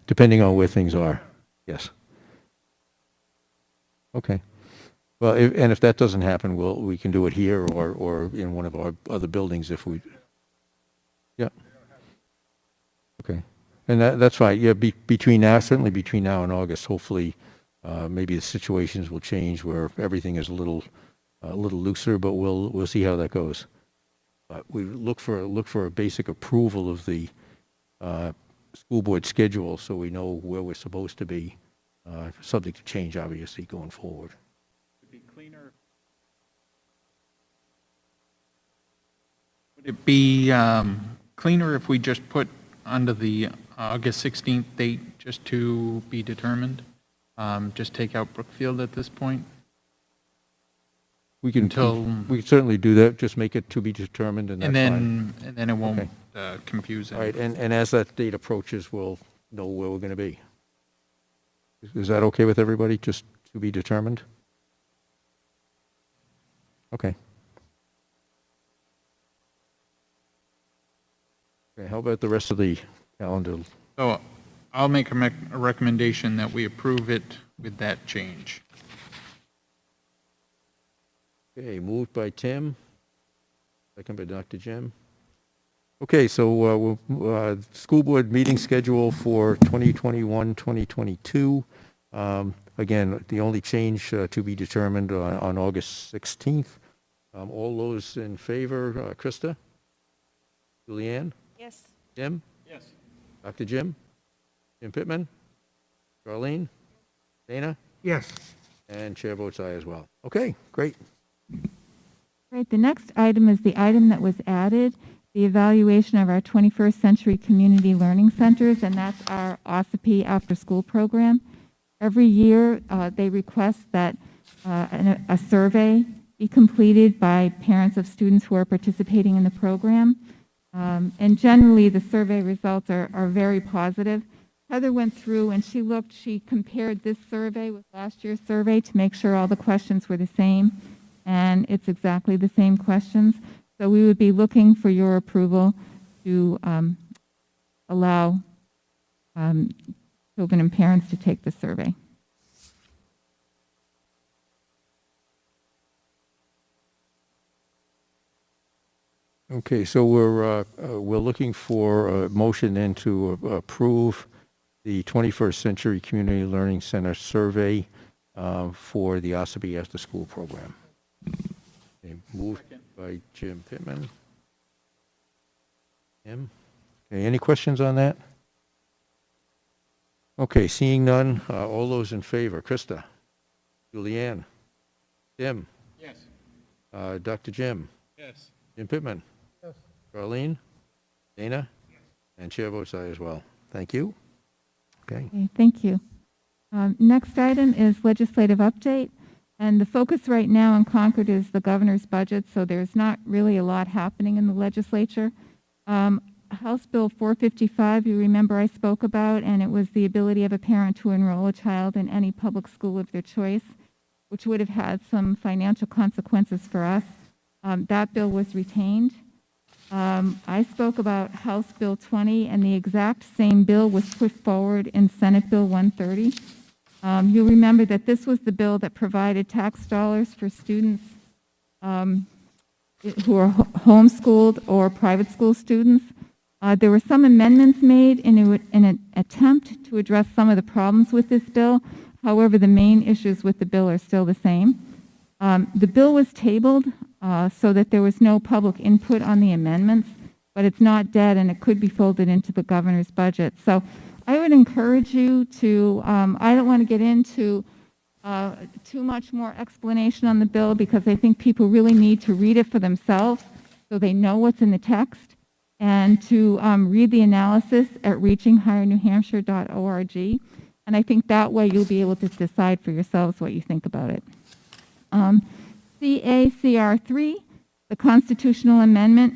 depending on where things are. Yes. Okay. Well, if that doesn't happen, we can do it here or in one of our other buildings if we. Yeah. Okay. And that's fine. Yeah, certainly between now and August, hopefully, maybe the situations will change where everything is a little looser. But we'll see how that goes. But we look for a basic approval of the school board schedule, so we know where we're supposed to be. Subject to change, obviously, going forward. Would it be cleaner if we just put under the August 16th date just to be determined? Just take out Brookfield at this point? We can certainly do that. Just make it to be determined, and that's fine. And then it won't confuse All right, anything. and as that date approaches, we'll know where we're going to be. Is that okay with everybody? Just to be determined? Okay. Okay, how about the rest of the calendar? So I'll make a recommendation that we approve it with that change. Okay, moved by Tim, second by Dr. Jim. Okay, so school board meeting schedule for 2021-2022. Again, the only change to be determined on August 16th. All those in favor, Krista? Julianne? Yes. Jim? Yes. Dr. Jim? Jim Pittman? Charlene? Dana? Yes. And chair votes aye as well. Okay, great. Right, the next item is the item that was added, the evaluation of our 21st Century Community Learning Centers, and that's our OSIP after-school program. Every year, they request that a survey be completed by parents of students who are participating in the program. And generally, the survey results are very positive. Heather went through and she compared this survey with last year's survey to make sure all the questions were the same. And it's exactly the same questions. So we would be looking for your approval to allow children and parents to take the survey. Okay, so we're looking for a motion then to approve the 21st Century Community Learning Center survey for the OSIP After School program. Okay, moved by Jim Pittman. Jim? Okay, any questions on that? Okay, seeing none, all those in favor. Krista? Julianne? Jim? Yes. Dr. Jim? Yes. Jim Pittman? Yes. Charlene? Dana? Yes. And chair votes aye as well. Thank you. Okay. Okay, thank you. Next item is legislative update. And the focus right now in Concord is the governor's budget, so there's not really a lot happening in the legislature. House Bill 455, you remember I spoke about, and it was the ability of a parent to enroll a child in any public school of their choice, which would have had some financial consequences for us. That bill was retained. I spoke about House Bill 20, and the exact same bill was put forward in Senate Bill 130. You'll remember that this was the bill that provided tax dollars for students who are homeschooled or private school students. There were some amendments made in an attempt to address some of the problems with this bill. However, the main issues with the bill are still the same. The bill was tabled so that there was no public input on the amendments, but it's not dead and it could be folded into the governor's budget. So I would encourage you to, I don't want to get into too much more explanation on the bill because I think people really need to read it for themselves so they know what's in the text, and to read the analysis at reachinghigher.newhampshire.org. And I think that way you'll be able to decide for yourselves what you think about it. CACR3, the constitutional amendment,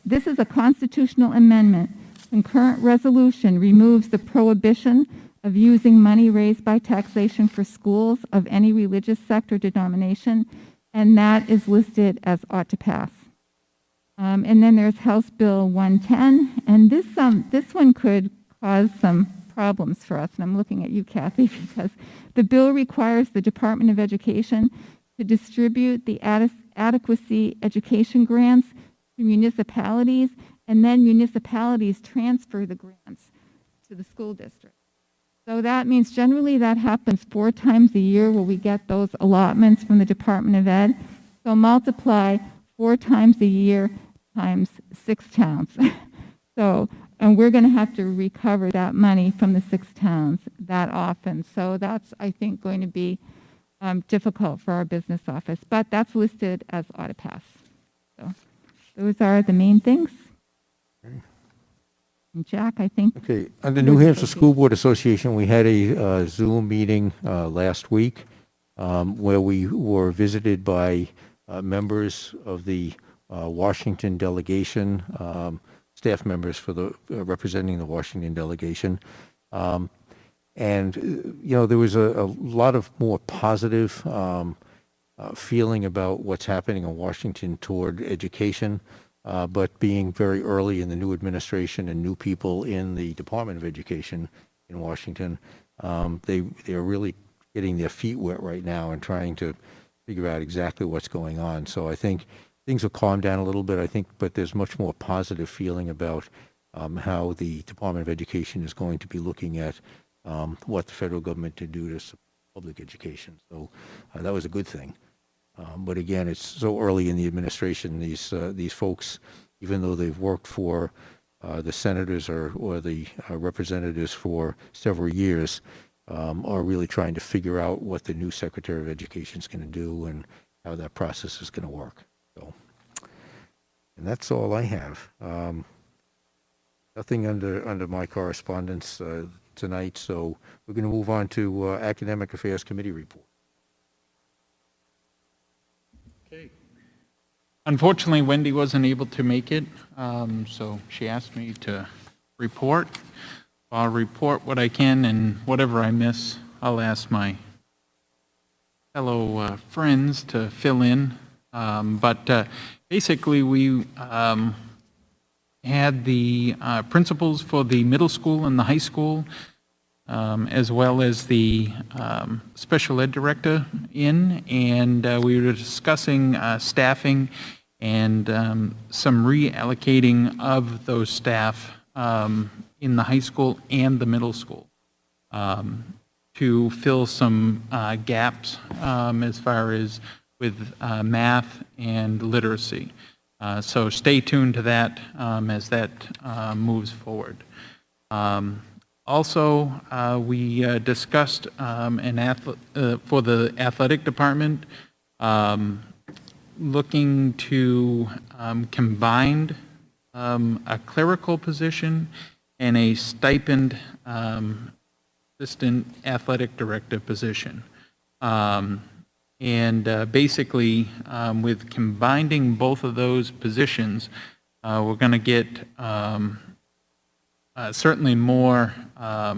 this is a constitutional amendment. Concurrent resolution removes the prohibition of using money raised by taxation for schools of any religious sect or denomination, and that is listed as ought to pass. And then there's House Bill 110, and this one could cause some problems for us, and I'm looking at you, Kathy, because the bill requires the Department of Education to distribute the adequacy education grants to municipalities, and then municipalities transfer the grants to the school district. So that means generally that happens 4 times a year where we get those allotments from the Department of Ed. So multiply 4 times a year times 6 towns. And we're going to have to recover that money from the 6 towns that often. So that's, I think, going to be difficult for our business office. But that's listed as ought to pass. So those are the main things. Okay. And Jack, I think. Okay, under New Hampshire School Board Association, we had a Zoom meeting last week where we were visited by members of the Washington delegation, staff members for the representing the Washington delegation. And, you know, there was a lot of more positive feeling about what's happening in Washington toward education, but being very early in the new administration and new people in the Department of Education in Washington, they're really getting their feet wet right now and trying to figure out exactly what's going on. So I think things will calm down a little bit, I think, but there's much more positive feeling about how the Department of Education is going to be looking at what the federal government can do to support public education. So that was a good thing. But again, it's so early in the administration. These folks even though they've worked for the senators or the representatives for several years, are really trying to figure out what the new Secretary of Education is going to do and how that process is going to work. So, and that's all I have. Nothing under my correspondence tonight, so we're going to move on to Academic Affairs Committee report. Okay. Unfortunately, Wendy wasn't able to make it, so she asked me to report. I'll report what I can, and whatever I miss, I'll ask my fellow friends to fill in. But basically, we had the principals for the middle school and the high school, as well as the special ed director in, and we were discussing staffing and some reallocating of those staff in the high school and the middle school to fill some gaps as far as with math and literacy. So stay tuned to that as that moves forward. Also, we discussed for the athletic department looking to combine a clerical position and a stipend assistant athletic director position. Basically, with combining both of those positions, we're going to get certainly more what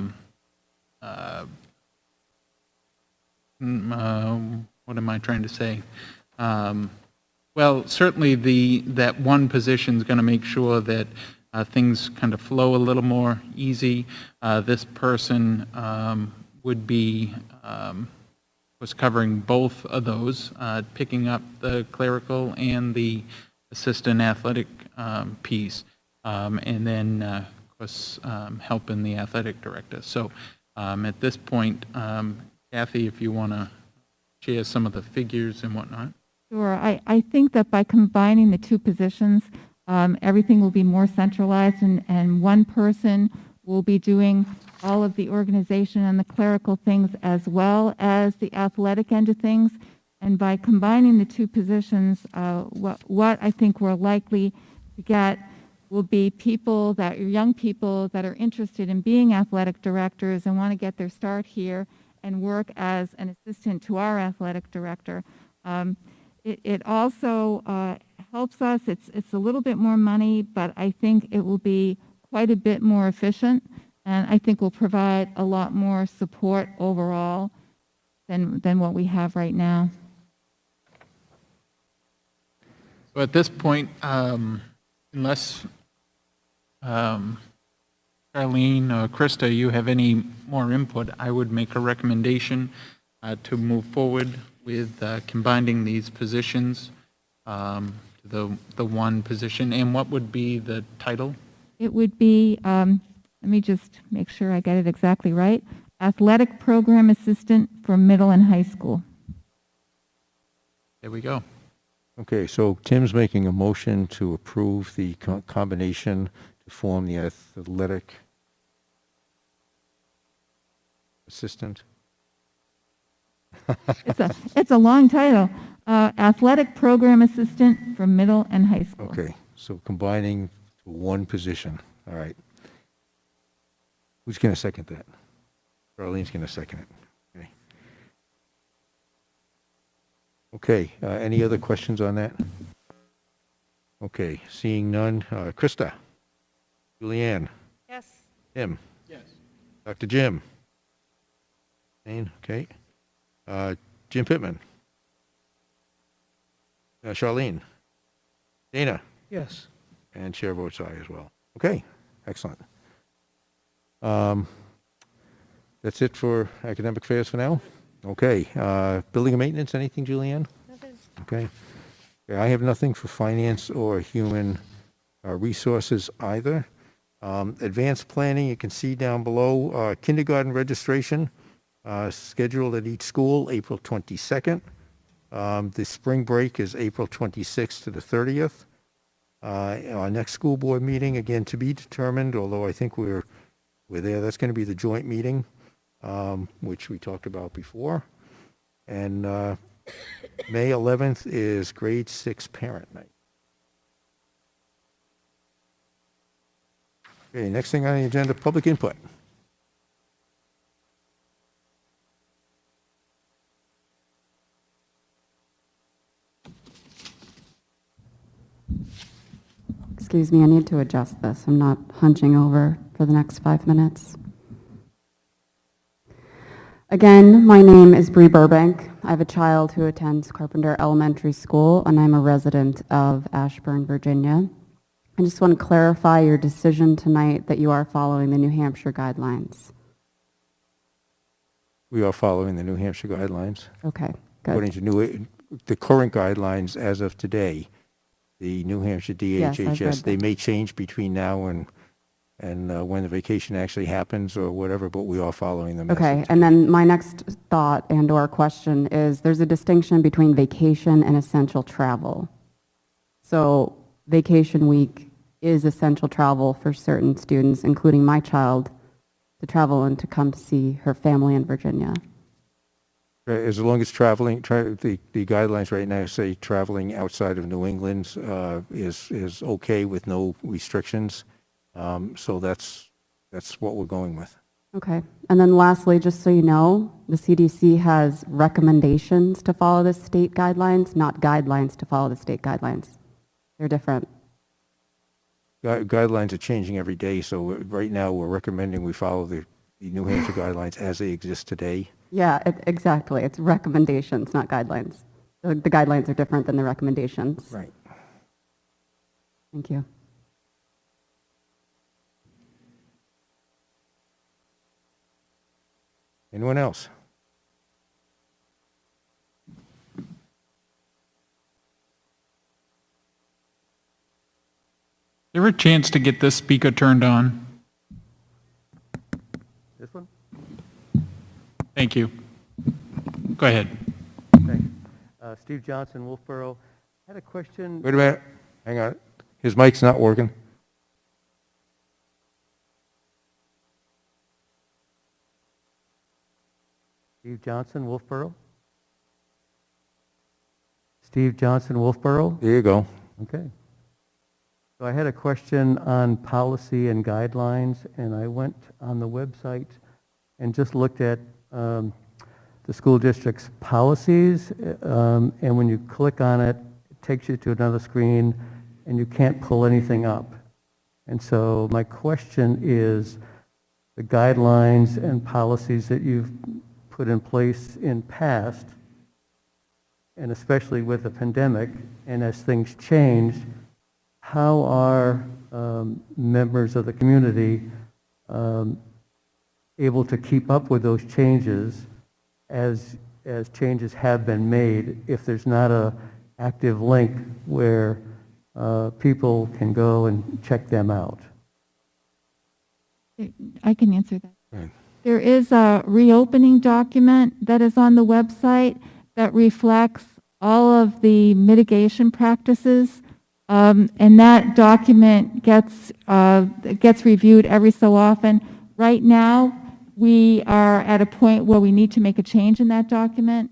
am I trying to say? Well, certainly that one position is going to make sure that things kind of flow a little more easy. This person would be was covering both of those, picking up the clerical and the assistant athletic piece, and then of course helping the athletic director. So at this point, Kathy, if you want to share some of the figures and whatnot. Sure. I think that by combining the two positions, everything will be more centralized, and one person will be doing all of the organization and the clerical things as well as the athletic end of things. And by combining the two positions, what I think we're likely to get will be young people that are interested in being athletic directors and want to get their start here and work as an assistant to our athletic director. It also helps us. It's a little bit more money, but I think it will be quite a bit more efficient, and I think will provide a lot more support overall than what we have right now. So at this point, unless Charlene or Krista, you have any more input, I would make a recommendation to move forward with combining these positions to the one position. And what would be the title? It would be, let me just make sure I get it exactly right, Athletic Program Assistant for Middle and High School. There we go. Okay, so Tim's making a motion to approve the combination to form the athletic assistant. It's a long title. Athletic Program Assistant for Middle and High School. Okay, so combining to one position. All right. Who's going to second that? Charlene's going to second it. Okay. Okay, any other questions on that? Okay, seeing none. Krista? Julianne? Yes. Tim? Yes. Dr. Jim? Jane? Okay. Jim Pittman? Charlene? Dana? Yes. And chair votes aye as well. Okay, excellent. That's it for academic affairs for now? Okay, building and maintenance, anything, Julianne? Nothing. Okay. I have nothing for finance or human resources either. Advanced planning, you can see down below, kindergarten registration scheduled at each school, April 22nd. The spring break is April 26th to the 30th. Our next school board meeting, again, to be determined, although I think we're there. That's going to be the joint meeting, which we talked about before. And May 11th is grade 6 parent night. Okay, next thing on the agenda, public input. Excuse me, I need to adjust this. I'm not hunching over for the next 5 minutes. Again, my name is Bree Burbank. I have a child who attends Carpenter Elementary School, and I'm a resident of Ashburn, Virginia. I just want to clarify your decision tonight that you are following the New Hampshire guidelines. We are following the New Hampshire guidelines. Okay, good. According to the current guidelines as of today, the New Hampshire Yes, I've read DHHS, they them. may change between now and when the vacation actually happens or whatever, but we are following them. as of Okay, today. and then my next thought and or question is there's a distinction between vacation and essential travel. So vacation week is essential travel for certain students, including my child, to travel and to come to see her family in Virginia. As long as traveling, the guidelines right now say traveling outside of New England is okay with no restrictions. So that's what we're going with. Okay, and then lastly, just so you know, the CDC has recommendations to follow the state guidelines, not guidelines to follow the state guidelines. They're different. Guidelines are changing every day, so right now we're recommending we follow the New Hampshire guidelines as they exist today. Yeah, exactly. It's recommendations, not guidelines. The guidelines are different than the recommendations. Right. Thank you. Anyone else? There a chance to get this speaker turned on? This one? Thank you. Go ahead. Thanks. Steve Johnson, Wolfeboro. I had a question. Wait a minute. Hang on. His mic's not working. Steve Johnson, Wolfeboro. Steve Johnson, Wolfeboro. There you go. Okay. So I had a question on policy and guidelines, and I went on the website and just looked at the school district's policies, and when you click on it, it takes you to another screen, and you can't pull anything up. And so my question is, the guidelines and policies that you've put in place in past, and especially with the pandemic, and as things change, how are members of the community able to keep up with those changes as changes have been made if there's not a active link where people can go and check them out? I can answer that. Right. There is a reopening document that is on the website that reflects all of the mitigation practices, and that document gets reviewed every so often. Right now, we are at a point where we need to make a change in that document.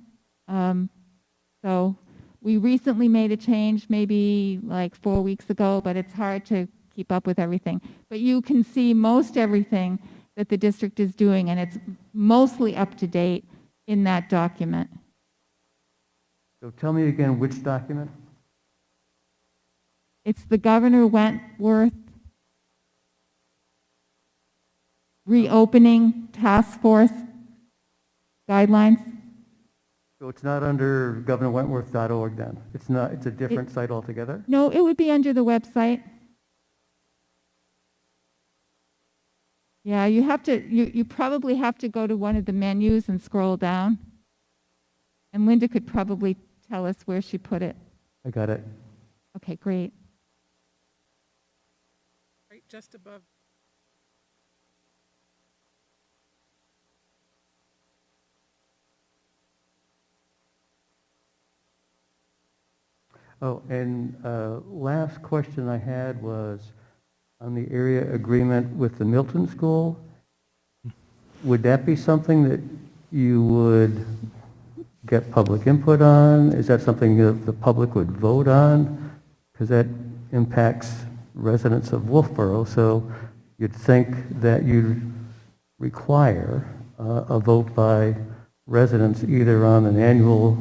So we recently made a change maybe like 4 weeks ago, but it's hard to keep up with everything. But you can see most everything that the district is doing, and it's mostly up to date in that document. So tell me again which document? It's the Governor Wentworth Reopening Task Force Guidelines. So it's not under governorwentworth.org then? It's not, it's a different site altogether? No, it would be under the website. Yeah, you have to, you probably have to go to one of the menus and scroll down. And Linda could probably tell us where she put it. I got it. Okay, great. Right just above. Oh, and last question I had was on the area agreement with the Milton School. Would that be something that you would get public input on? Is that something that the public would vote on? Because that impacts residents of Wolfeboro, so you'd think that you'd require a vote by residents either on an annual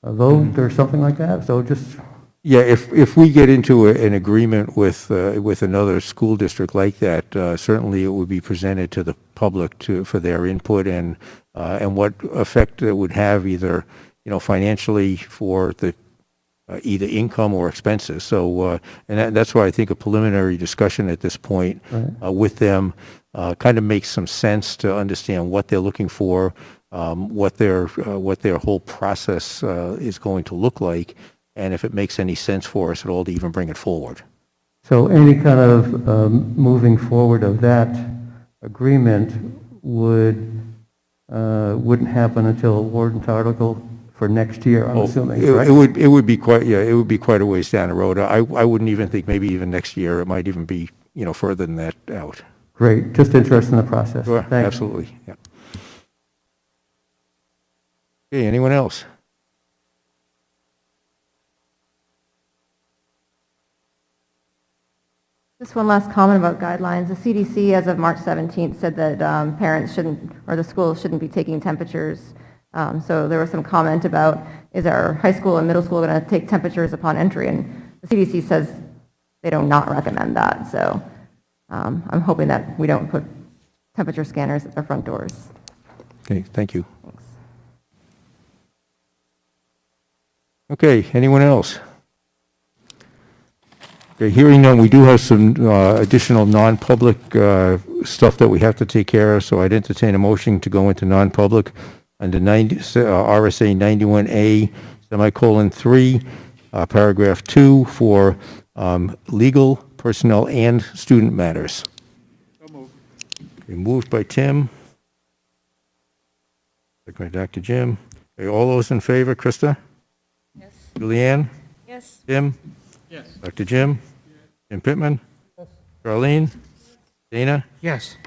vote or something like that. So just Yeah, if we get into an agreement with another school district like that, certainly it would be presented to the public for their input and what effect it would have either, financially for the either income or expenses. So, and that's why I think a preliminary discussion at this point with them kind of makes some sense to understand what they're looking for, what their whole process is going to look like, and if it makes any sense for us at all to even bring it forward. so any kind of moving forward of that agreement wouldn't happen until a warrant article for next year, I'm assuming, right? It would be quite a ways down the road. I wouldn't even think maybe even next year. It might even be further than that out. Great, just interested in the process. Sure, Thanks. absolutely. Yeah. Okay, anyone else? Just one last comment about guidelines. The CDC, as of March 17th, said that parents shouldn't, or the schools shouldn't be taking temperatures. So there was some comment about, is our high school and middle school going to take temperatures upon entry? And the CDC says they do not recommend that. So I'm hoping that we don't put temperature scanners at their front doors. Okay, thank you. Thanks. Okay, anyone else? Okay, hearing none, we do have some additional non-public stuff that we have to take care of, so I'd entertain a motion to go into non-public under RSA 91A, semicolon 3, paragraph 2, for legal, personnel, and student matters. So moved. Okay, moved by Tim. Second by Dr. Jim. Okay, all those in favor, Krista? Yes. Julianne? Yes. Jim? Yes. Dr. Jim? Jim Pittman? Yes. Charlene? Dana? Yes.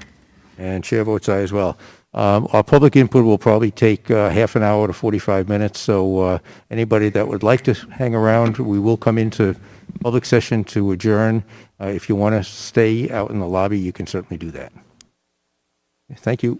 And chair votes aye as well. Our public input will probably take half an hour to 45 minutes, so anybody that would like to hang around, we will come into public session to adjourn. If you want to stay out in the lobby, you can certainly do that. Thank you.